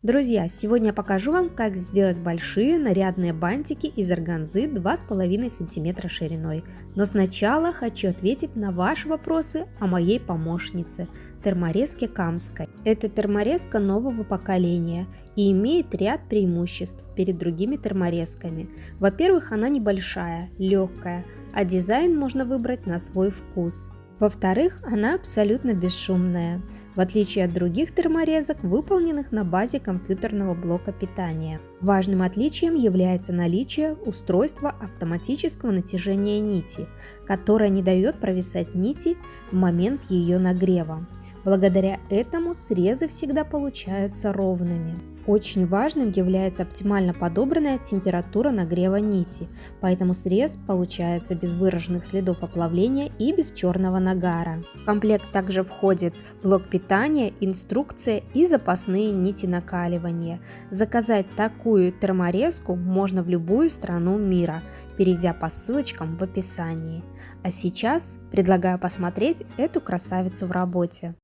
Друзья, сегодня я покажу вам, как сделать большие нарядные бантики из органзы 2,5 см шириной. Но сначала хочу ответить на ваши вопросы о моей помощнице – терморезке Камской. Это терморезка нового поколения и имеет ряд преимуществ перед другими терморезками. Во-первых, она небольшая, легкая, а дизайн можно выбрать на свой вкус. Во-вторых, она абсолютно бесшумная, в отличие от других терморезок, выполненных на базе компьютерного блока питания. Важным отличием является наличие устройства автоматического натяжения нити, которое не дает провисать нити в момент ее нагрева. Благодаря этому срезы всегда получаются ровными. Очень важным является оптимально подобранная температура нагрева нити, поэтому срез получается без выраженных следов оплавления и без черного нагара. В комплект также входит блок питания, инструкция и запасные нити накаливания. Заказать такую терморезку можно в любую страну мира, перейдя по ссылочкам в описании. А сейчас предлагаю посмотреть эту красавицу в работе.